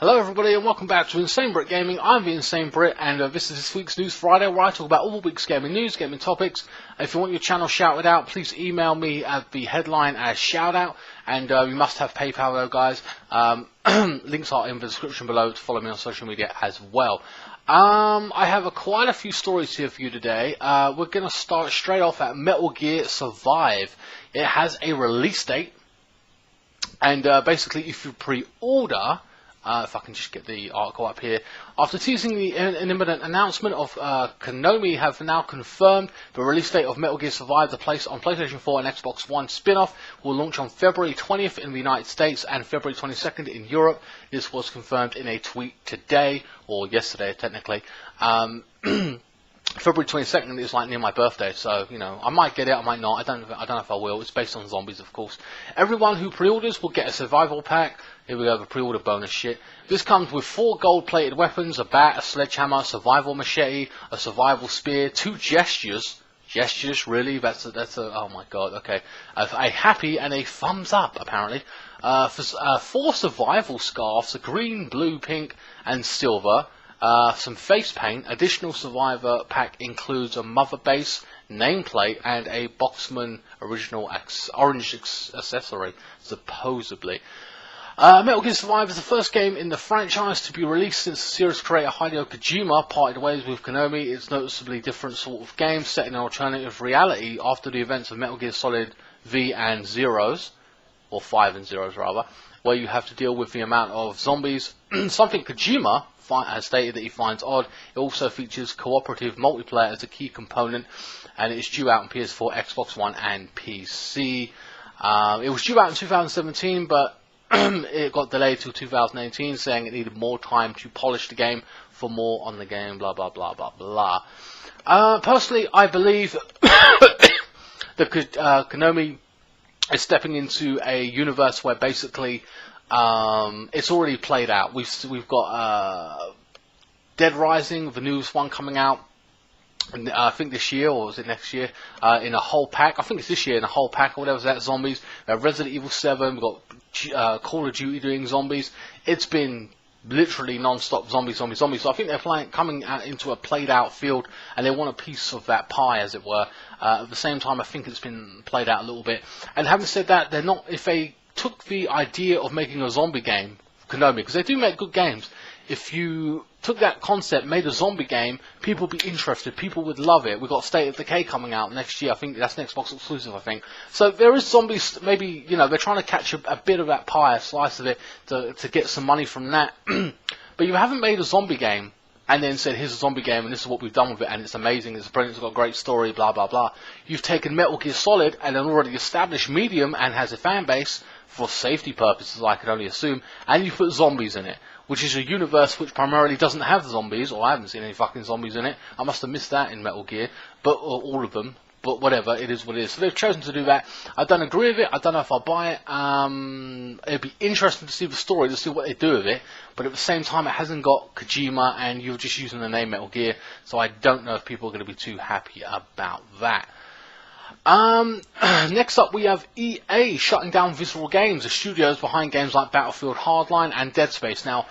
Hello everybody and welcome back to INSANEBRIT Gaming. I'm the INSANEBRIT and this is this week's News Friday where I talk about all the week's gaming news, gaming topics. If you want your channel shouted out, please email me at the headline as shoutout, and you must have PayPal though, guys. Links are in the description below to follow me on social media as well. I have quite a few stories here for you today. We're going to start straight off at Metal Gear Survive. It has a release date, and basically if you pre-order, if I can just get the article up here. After teasing an imminent announcement of Konami have now confirmed the release date of Metal Gear Survive, the place on PlayStation 4 and Xbox One spin-off will launch on February 20th in the United States and February 22nd in Europe. This was confirmed in a tweet today, or yesterday technically. February 22nd is like near my birthday, so you know I might get it, I might not. I don't know if I will. It's based on zombies, of course. Everyone who pre-orders will get a survival pack. Here we go, the pre-order bonus shit. This comes with 4 gold-plated weapons: a bat, a sledgehammer, a survival machete, a survival spear, 2 gestures. Gestures, really? That's a oh my god. Okay, a happy and a thumbs up apparently. 4 survival scarves: a green, blue, pink, and silver. Some face paint. Additional survivor pack includes a mother base, nameplate, and a Boxman original orange accessory, supposedly. Metal Gear Survive is the first game in the franchise to be released since the series creator Hideo Kojima parted ways with Konami. It's a noticeably different sort of game set in an alternative reality after the events of Metal Gear Solid V and Zeros, or 5 and Zeros rather, where you have to deal with the amount of zombies, something Kojima has stated that he finds odd. It also features cooperative multiplayer as a key component, and it is due out on PS4, Xbox One, and PC. It was due out in 2017, but it got delayed till 2018, saying it needed more time to polish the game for more on the game, blah, blah, blah, blah, blah. Personally, I believe that Konami is stepping into a universe where basically it's already played out. We've got Dead Rising, the newest one coming out. I think this year, or was it next year, in a whole pack. I think it's this year in a whole pack, or whatever that, zombies. Resident Evil 7, we've got Call of Duty doing zombies. It's been literally non-stop zombies. So I think they're coming out into a played-out field, and they want a piece of that pie, as it were. At the same time, I think it's been played out a little bit. And having said that, they're not. If they took the idea of making a zombie game, Konami, because they do make good games. If you took that concept, made a zombie game, people would be interested, people would love it. We've got State of Decay coming out next year. I think that's an Xbox exclusive, I think. So there is zombies, maybe, you know, they're trying to catch a bit of that pie, a slice of it, to get some money from that. But you haven't made a zombie game and then said, here's a zombie game and this is what we've done with it and it's amazing, it's brilliant, it's got a great story, blah, blah, blah. You've taken Metal Gear Solid and an already established medium and has a fan base, for safety purposes, I could only assume, and you put zombies in it, which is a universe which primarily doesn't have zombies, or I haven't seen any fucking zombies in it. I must have missed that in Metal Gear, but all of them. But whatever, it is what it is. So they've chosen to do that. I don't agree with it. I don't know if I'll buy it. It'd be interesting to see the story, to see what they do with it. But at the same time, it hasn't got Kojima, and you're just using the name Metal Gear. So I don't know if people are going to be too happy about that. Next up we have EA shutting down Visceral Games, the studios behind games like Battlefield Hardline and Dead Space. Now,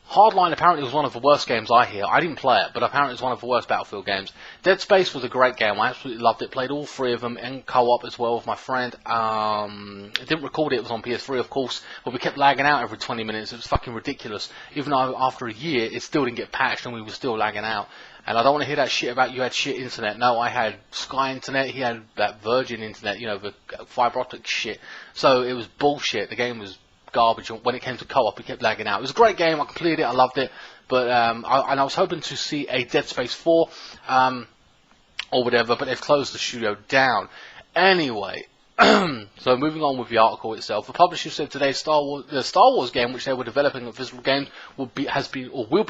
Hardline apparently was one of the worst games I hear. I didn't play it, but apparently it's one of the worst Battlefield games. Dead Space was a great game. I absolutely loved it. Played all 3 of them in co-op as well with my friend. I didn't record it. It was on PS3, of course, but we kept lagging out every 20 minutes. It was fucking ridiculous. Even though after a year, it still didn't get patched and we were still lagging out. And I don't want to hear that shit about you had shit internet. No, I had Sky internet. He had that Virgin internet, you know, the fiber optic shit. So it was bullshit. The game was garbage. When it came to co-op, it kept lagging out. It was a great game. I completed it. I loved it. But I was hoping to see a Dead Space 4 or whatever, but they've closed the studio down. Anyway, so moving on with the article itself, the publisher said today the Star Wars game, which they were developing at Visceral Games, will be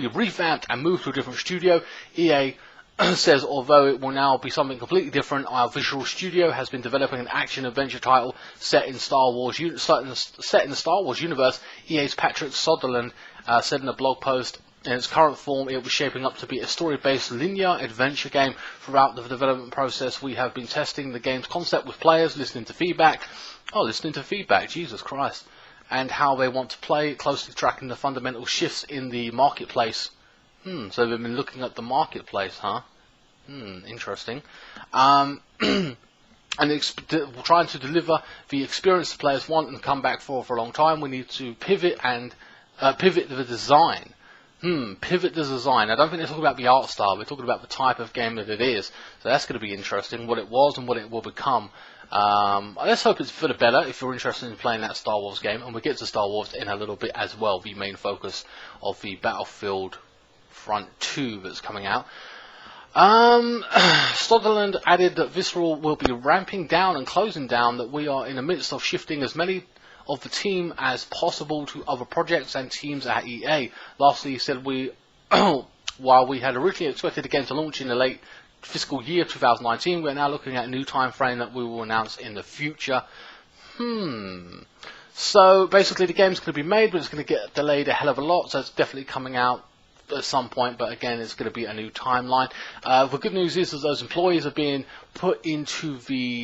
revamped and moved to a different studio. EA says although it will now be something completely different, our Visual Studio has been developing an action-adventure title set in the Star Wars universe. EA's Patrick Soderlund said in a blog post, in its current form, it was shaping up to be a story-based linear adventure game. Throughout the development process, we have been testing the game's concept with players, listening to feedback. Oh, listening to feedback, Jesus Christ. and how they want to play, closely tracking the fundamental shifts in the marketplace. So they've been looking at the marketplace, huh? Interesting. And trying to deliver the experience the players want and come back for a long time. We need to pivot and pivot the design. Pivot the design. I don't think they're talking about the art style. We're talking about the type of game that it is. So that's going to be interesting, what it was and what it will become. Let's hope it's for the better if you're interested in playing that Star Wars game. And we'll get to Star Wars in a little bit as well, the main focus of the Battlefront 2 that's coming out. Stotherland added that Visceral will be ramping down and closing down, that we are in the midst of shifting as many of the team as possible to other projects and teams at EA. Lastly, he said while we had originally expected the game to launch in the late fiscal year 2019, we're now looking at a new time frame that we will announce in the future. So basically the game's going to be made, but it's going to get delayed a hell of a lot, so it's definitely coming out at some point, but again, it's going to be a new timeline. The good news is that those employees are being put into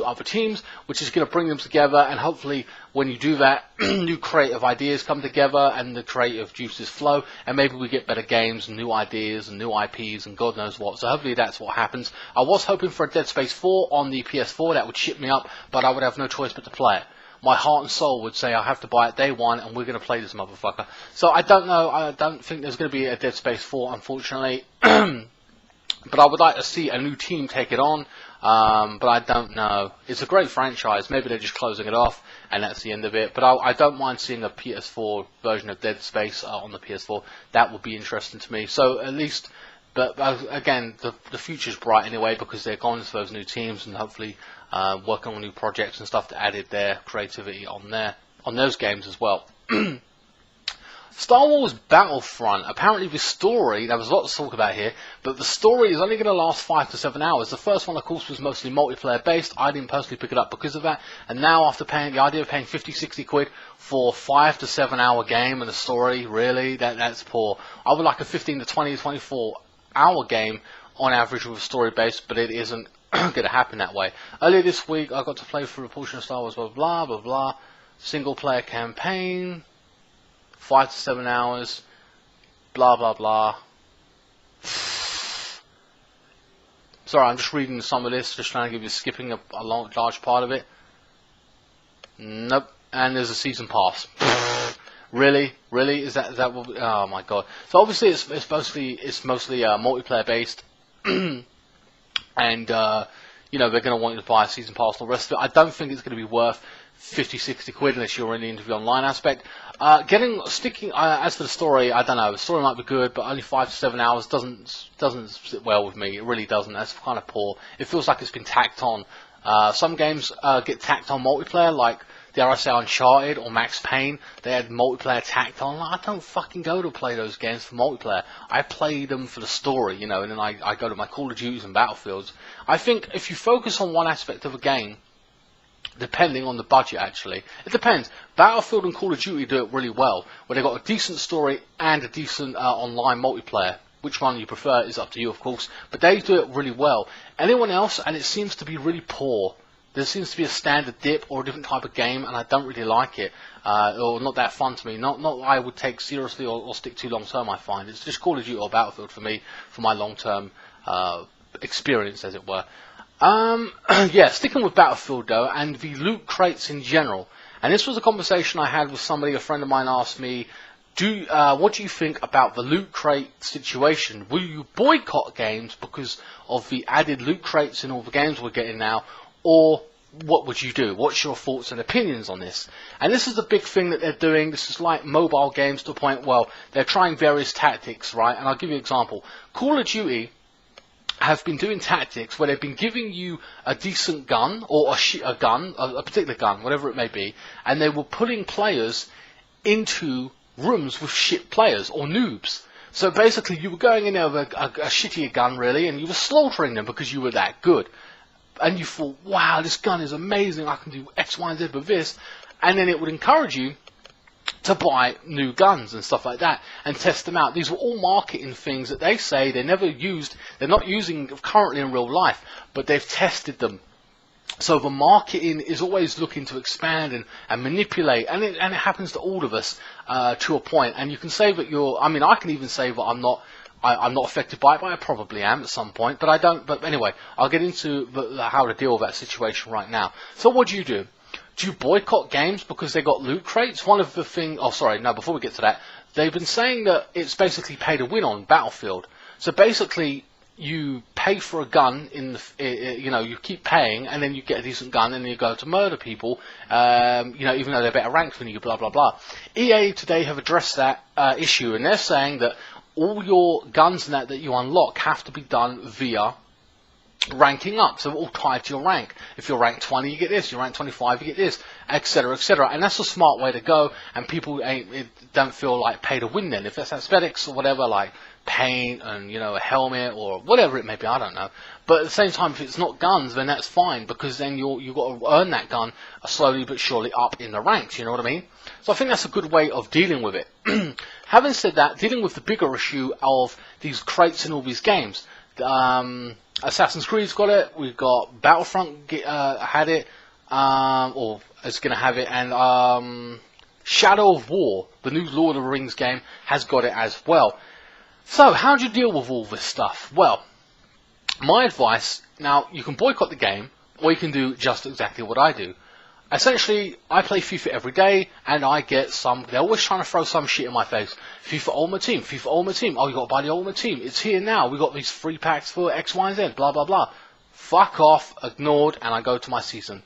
other teams, which is going to bring them together, and hopefully when you do that, new creative ideas come together and the creative juices flow, and maybe we get better games and new ideas and new IPs and God knows what. So hopefully that's what happens. I was hoping for a Dead Space 4 on the PS4. That would ship me up, but I would have no choice but to play it. My heart and soul would say I have to buy it day one, and we're going to play this motherfucker. So I don't know. I don't think there's going to be a Dead Space 4, unfortunately. But I would like to see a new team take it on. But I don't know. It's a great franchise. Maybe they're just closing it off, and that's the end of it. But I don't mind seeing a PS4 version of Dead Space on the PS4. That would be interesting to me. So at least... But again, the future's bright anyway, because they're going to those new teams and hopefully working on new projects and stuff to added their creativity on those games as well. Star Wars Battlefront. Apparently the story, there was a lot to talk about here, but the story is only going to last 5 to 7 hours. The first one, of course, was mostly multiplayer based. I didn't personally pick it up because of that. And now after paying, the idea of paying 50, 60 quid for a 5 to 7 hour game and a story, really, that's poor. I would like a 15 to 20, 24 hour game on average with a story base, but it isn't going to happen that way. Earlier this week I got to play through a portion of Star Wars, blah blah blah blah. Single player campaign, 5 to 7 hours, blah blah blah. Sorry, I'm just reading some of this, just trying to give you, skipping a large part of it. Nope. And there's a season pass. Really? Is that what we, oh my god. So obviously it's mostly multiplayer based. And you know, they're going to want you to buy a season pass and the rest of it. I don't think it's going to be worth 50, 60 quid unless you're really into the online aspect. As for the story, I don't know. The story might be good, but only 5 to 7 hours doesn't sit well with me. It really doesn't. That's kind of poor. It feels like it's been tacked on. Some games get tacked on multiplayer, like, dare I say, Uncharted or Max Payne. They had multiplayer tacked on. I don't fucking go to play those games for multiplayer. I play them for the story, you know, and then I go to my Call of Duties and Battlefields. I think if you focus on one aspect of a game, depending on the budget, actually, it depends. Battlefield and Call of Duty do it really well, where they've got a decent story and a decent online multiplayer. Which one you prefer is up to you, of course, but they do it really well. Anyone else, and it seems to be really poor. There seems to be a standard dip or a different type of game, and I don't really like it, or not that fun to me. Not I would take seriously or stick to long term. I find it's just Call of Duty or Battlefield for me, for my long term experience, as it were. Yeah, sticking with Battlefield though, and the loot crates in general. And this was a conversation I had with somebody. A friend of mine asked me, what do you think about the loot crate situation? Will you boycott games because of the added loot crates in all the games we're getting now? Or what would you do? What's your thoughts and opinions on this? And this is the big thing that they're doing. This is like mobile games to a point, well, they're trying various tactics, right? And I'll give you an example. Call of Duty have been doing tactics where they've been giving you a decent gun, or a particular gun, whatever it may be, and they were putting players into rooms with shit players, or noobs. So basically you were going in there with a shittier gun, really, and you were slaughtering them because you were that good. And you thought, wow, this gun is amazing, I can do X, Y, and Z with this. And then it would encourage you to buy new guns and stuff like that and test them out. These were all marketing things that they say they never used, they're not using currently in real life, but they've tested them So the marketing is always looking to expand and manipulate, and it happens to all of us to a point. And you can say that I can even say that I'm not affected by it, but I probably am at some point. But I don't. But anyway, I'll get into how to deal with that situation right now. So what do? Do you boycott games because they got loot crates? One of the things. Oh, sorry. No. Before we get to that, they've been saying that it's basically pay to win on Battlefield. So basically, you pay for a gun you keep paying, and then you get a decent gun, and then you go to murder people, even though they're better ranked than you, blah blah blah. EA today have addressed that issue, and they're saying that all your guns and that you unlock have to be done via ranking up, so all tied to your rank. If you're rank 20, you get this. You're rank 25, you get this, etc., etc. And that's a smart way to go. And people don't feel like pay to win then. If that's aesthetics or whatever, like paint and a helmet or whatever it may be, I don't know. But at the same time, if it's not guns, then that's fine, because then you've got to earn that gun slowly but surely up in the ranks. You know what I mean? So I think that's a good way of dealing with it. Having said that, dealing with the bigger issue of these crates in all these games. Assassin's Creed's got it. We've got Battlefront had it, or is going to have it, and Shadow of War, the new Lord of the Rings game, has got it as well. So how do you deal with all this stuff? Well, my advice, now you can boycott the game, or you can do just exactly what I do. Essentially, I play FIFA every day, and I get they're always trying to throw some shit in my face. FIFA Ultimate Team, FIFA Ultimate Team, oh, you got to buy the Ultimate Team, it's here now, we got these free packs for X, Y, and Z, blah, blah, blah. Fuck off, ignored, and I go to my season.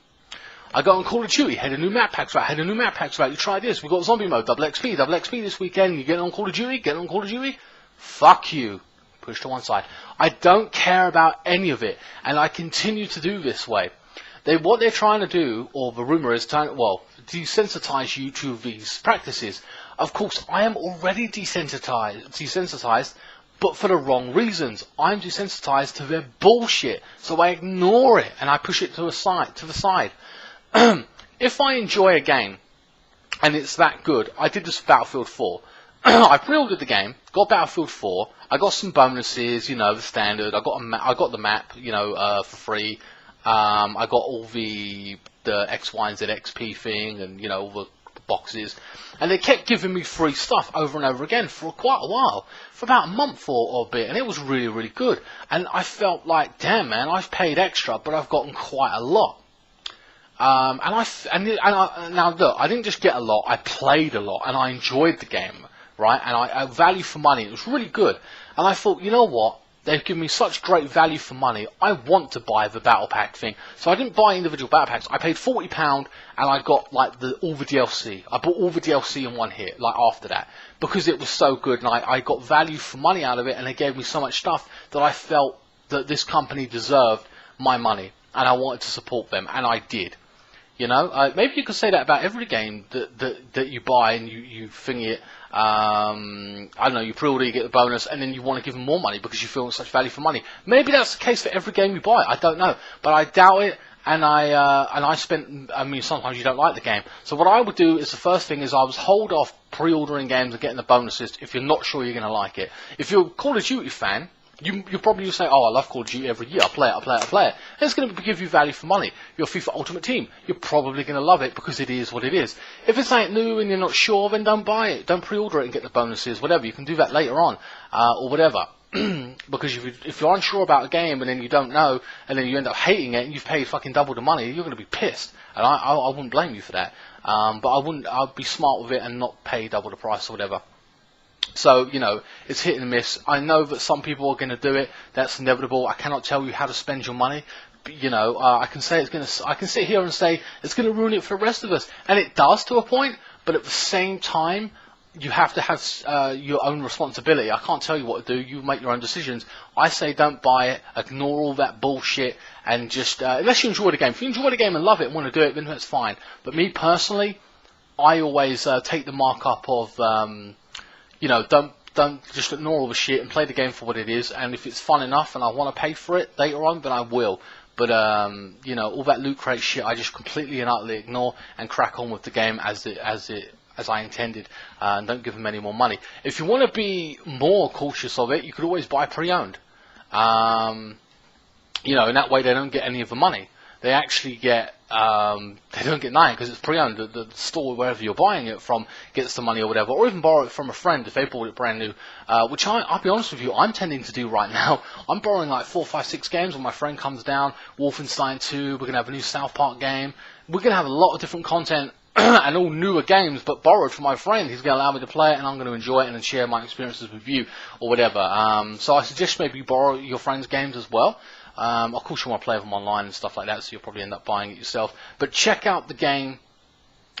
I go on Call of Duty, had a new map packs out, you try this, we got zombie mode, double XP this weekend, you get on Call of Duty, fuck you. Push to one side. I don't care about any of it, and I continue to do this way. What they're trying to do, or the rumour is, desensitize you to these practices. Of course, I am already desensitized, but for the wrong reasons. I'm desensitized to their bullshit, so I ignore it and I push it to the side. If I enjoy a game and it's that good, I did this for Battlefield 4. I pre-ordered the game, got Battlefield 4. I got some bonuses, the standard. I got the map, for free. I got all the X, Y, and Z XP thing, and all the boxes, and they kept giving me free stuff over and over again for quite a while, for about a month or a bit, and it was really, really good. And I felt like, damn man, I've paid extra, but I've gotten quite a lot. Now look, I didn't just get a lot, I played a lot, and I enjoyed the game, right? And I value for money. It was really good, and I thought, you know what? They've given me such great value for money, I want to buy the battle pack thing. So I didn't buy individual battle packs. I paid £40 and I got like all the DLC. I bought all the DLC in one hit, like after that. Because it was so good and I got value for money out of it, and they gave me so much stuff that I felt that this company deserved my money. And I wanted to support them, and I did. Maybe you could say that about every game that you buy and you thingy it. I don't know, you pre-order, you get the bonus, and then you want to give them more money because you feel such value for money. Maybe that's the case for every game you buy. I don't know, but I doubt it. And sometimes you don't like the game. So what I would do is, the first thing is I would hold off pre-ordering games and getting the bonuses if you're not sure you're going to like it. If you're a Call of Duty fan, you probably say, oh, I love Call of Duty every year, I play it. And it's going to give you value for money. Your FIFA Ultimate Team, you're probably going to love it because it is what it is. If it's ain't new and you're not sure, then don't buy it. Don't pre-order it and get the bonuses, whatever. You can do that later on, or whatever. Because if you're unsure about a game and then you don't know, and then you end up hating it and you've paid fucking double the money, you're going to be pissed. And I wouldn't blame you for that. But I'd be smart with it and not pay double the price or whatever. So, it's hit and miss. I know that some people are going to do it. That's inevitable. I cannot tell you how to spend your money. But, I can sit here and say it's going to ruin it for the rest of us. And it does to a point. But at the same time, you have to have your own responsibility. I can't tell you what to do. You make your own decisions. I say don't buy it. Ignore all that bullshit. And just, unless you enjoy the game. If you enjoy the game and love it and want to do it, then that's fine. But me personally, I always take the markup of... don't just ignore all the shit and play the game for what it is. And if it's fun enough and I want to pay for it later on, then I will. But all that loot crate shit, I just completely and utterly ignore and crack on with the game as I intended, and don't give them any more money. If you want to be more cautious of it, you could always buy pre-owned. In that way they don't get any of the money. they actually get they don't get nothing because it's pre-owned. The store wherever you're buying it from gets the money or whatever, or even borrow it from a friend if they bought it brand new. Which I'll be honest with you, I'm tending to do right now. I'm borrowing like 4, 5, 6 games when my friend comes down. Wolfenstein 2. We're gonna have a new South Park game. We're gonna have a lot of different content. And all newer games, but borrowed from my friend. He's going to allow me to play it, and I'm going to enjoy it and then share my experiences with you, or whatever. So I suggest maybe you borrow your friends' games as well. Of course, you want to play them online and stuff like that, so you'll probably end up buying it yourself. But check out the game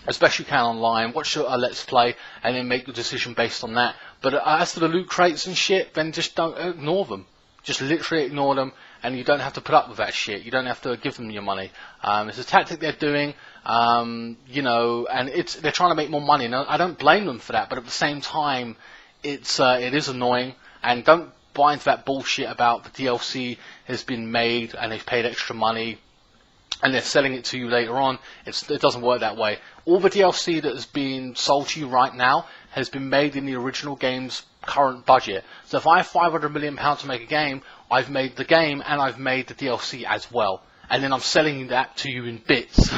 as best you can online. Watch a Let's Play, and then make your decision based on that. But as for the loot crates and shit, then just don't ignore them. Just literally ignore them, and you don't have to put up with that shit. You don't have to give them your money. It's a tactic they're doing, you know, and they're trying to make more money. Now, I don't blame them for that, but at the same time, it is annoying. And don't buy into that bullshit about the DLC has been made and they've paid extra money and they're selling it to you later on. It doesn't work that way. All the DLC that has been sold to you right now has been made in the original game's current budget. So if I have £500 million to make a game, I've made the game and I've made the DLC as well. And then I'm selling that to you in bits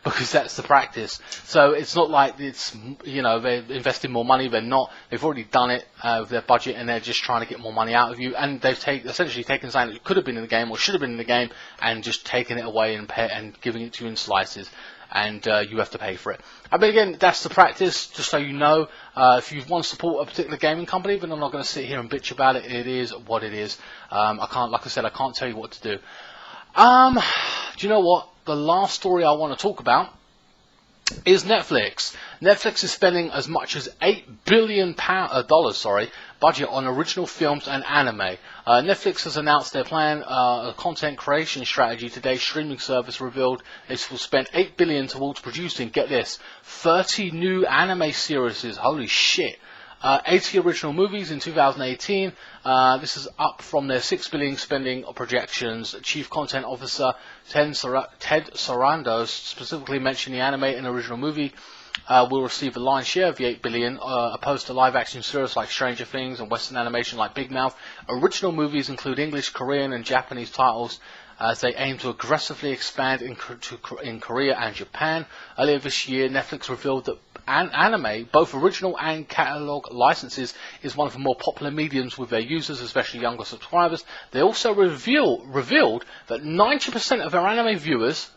because that's the practice. So it's not like it's, you know, they're investing more money. They're not. They've already done it with their budget, and they're just trying to get more money out of you. And they've essentially taken something that could have been in the game or should have been in the game and just taken it away and giving it to you in slices. And you have to pay for it. I mean, again, that's the practice, just so you know. If you want to support a particular gaming company, then I'm not going to sit here and bitch about it. It is what it is. I can't, like I said, I can't tell you what to do. Do you know what? The last story I want to talk about is Netflix. Netflix is spending as much as $8 billion budget on original films and anime. Netflix has announced their plan, a content creation strategy today. Streaming service revealed it will spend $8 billion towards producing, get this, 30 new anime series. Holy shit. 80 original movies in 2018. This is up from their $6 billion spending projections. Chief Content Officer Ted Sarandos specifically mentioned the anime and original movie will receive a lion's share of the $8 billion, opposed to live-action series like Stranger Things and Western animation like Big Mouth. Original movies include English, Korean, and Japanese titles, as they aim to aggressively expand in Korea and Japan. Earlier this year, Netflix revealed that anime, both original and catalog licenses, is one of the more popular mediums with their users, especially younger subscribers. They also revealed that 90% of their anime viewers,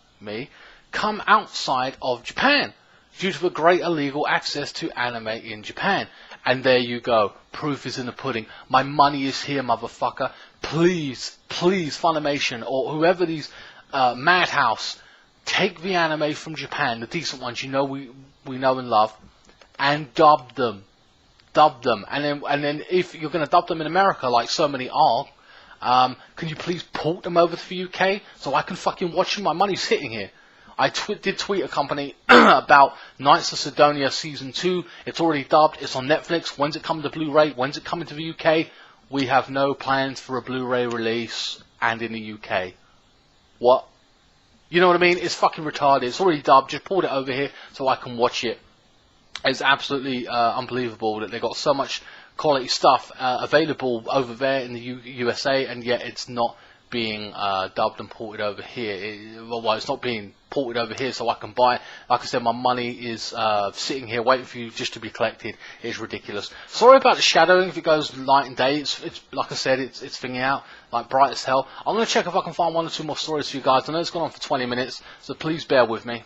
come outside of Japan due to the greater legal access to anime in Japan. And there you go. Proof is in the pudding. My money is here, motherfucker. Please, Funimation or whoever these Madhouse, take the anime from Japan, the decent ones you know we know and love, and dub them. And then if you're going to dub them in America, like so many are, can you please port them over to the UK so I can fucking watch them? My money's hitting here. I did tweet a company about Knights of Sidonia Season 2. It's already dubbed. It's on Netflix. When's it coming to Blu-ray? When's it coming to the UK? We have no plans for a Blu-ray release and in the UK. What? You know what I mean? It's fucking retarded. It's already dubbed. Just port it over here so I can watch it. It's absolutely unbelievable that they got so much quality stuff available over there in the USA, and yet it's not being dubbed and ported over here. Well, it's not being ported over here so I can buy it. Like I said, my money is sitting here waiting for you just to be collected. It's ridiculous. Sorry about the shadowing if it goes night and day. It's like I said, it's thingy out like bright as hell. I'm going to check if I can find 1 or 2 more stories for you guys. I know it's gone on for 20 minutes, so please bear with me.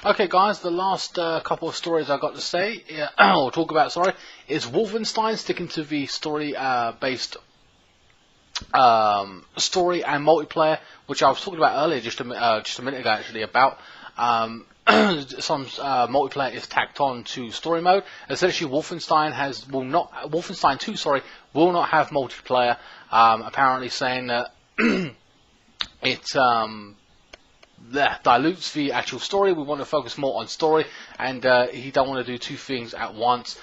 Okay guys, the last couple of stories I got to say, or talk about, sorry, is Wolfenstein, sticking to the story based story and multiplayer, which I was talking about earlier, just a minute ago actually, about some multiplayer is tacked on to story mode. Essentially Wolfenstein 2 will not have multiplayer, apparently saying that it that dilutes the actual story. We want to focus more on story, and he don't want to do 2 things at once.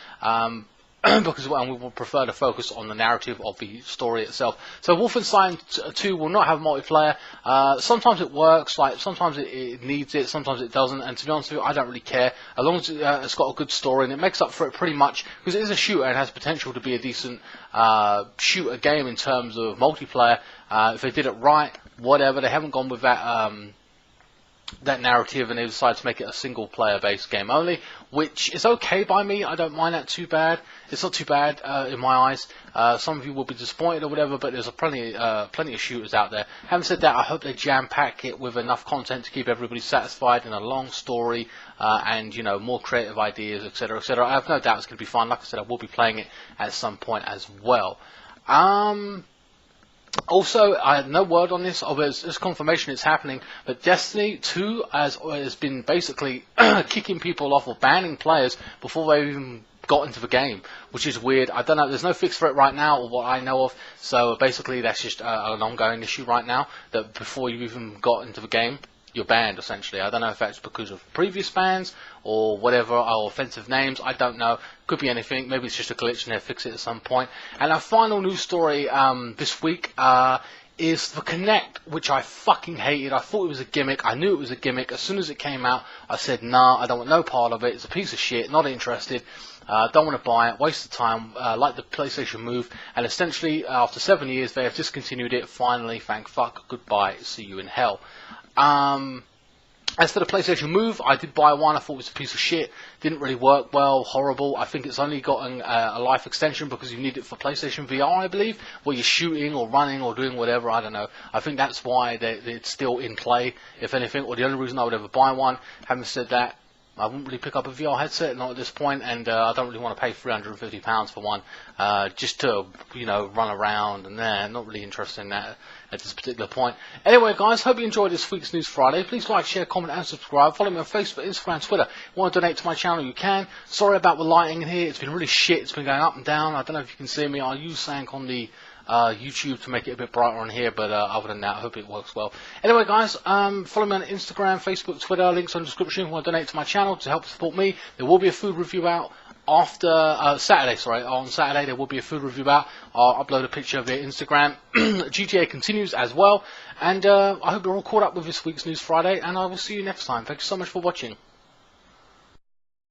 because we will prefer to focus on the narrative of the story itself. So Wolfenstein 2 will not have multiplayer. Sometimes it works, like sometimes it needs it, sometimes it doesn't, and to be honest with you, I don't really care, as long as it's got a good story, and it makes up for it pretty much, because it is a shooter and has potential to be a decent shooter game in terms of multiplayer. If they did it right, whatever, they haven't gone with that narrative, and they decided to make it a single player based game only, which is okay by me. I don't mind that too bad. It's not too bad in my eyes. Some of you will be disappointed or whatever, but there's plenty of shooters out there. Having said that, I hope they jam pack it with enough content to keep everybody satisfied, in a long story, and you know, more creative ideas, etc., etc. I have no doubt it's going to be fun. Like I said, I will be playing it at some point as well. Also, I had no word on this, although there's confirmation it's happening, but Destiny 2 has been basically kicking people off or banning players before they even got into the game, which is weird. I don't know, there's no fix for it right now, or what I know of, so basically that's just an ongoing issue right now, that before you even got into the game, you're banned, essentially. I don't know if that's because of previous bans or whatever, or offensive names, I don't know. Could be anything. Maybe it's just a glitch and they'll fix it at some point. And our final news story this week is the Kinect, which I fucking hated. I thought it was a gimmick. I knew it was a gimmick. As soon as it came out, I said, nah, I don't want no part of it. It's a piece of shit. Not interested. Don't want to buy it. Waste of time. Like the PlayStation Move. And essentially, after 7 years, they have discontinued it. Finally, thank fuck. Goodbye. See you in hell. As for the PlayStation Move, I did buy one. I thought it was a piece of shit. Didn't really work well. Horrible. I think it's only gotten a life extension because you need it for PlayStation VR, I believe, where you're shooting or running or doing whatever. I don't know. I think that's why it's still in play, if anything, or the only reason I would ever buy one. Having said that, I wouldn't really pick up a VR headset, not at this point, and I don't really want to pay £350 for one, just to, you know, run around, and not really interested in that at this particular point. Anyway, guys, hope you enjoyed this week's News Friday. Please like, share, comment, and subscribe. Follow me on Facebook, Instagram, Twitter. If you want to donate to my channel, you can. Sorry about the lighting in here. It's been really shit. It's been going up and down. I don't know if you can see me. I'll use something on the YouTube to make it a bit brighter on here, but other than that, I hope it works well. Anyway, guys, follow me on Instagram, Facebook, Twitter, links on the description. If you want to donate to my channel to help support me, there will be a food review out after Saturday. Sorry, on Saturday there will be a food review out. I'll upload a picture via Instagram. GTA continues as well, and I hope you're all caught up with this week's News Friday, and I will see you next time. Thank you so much for watching.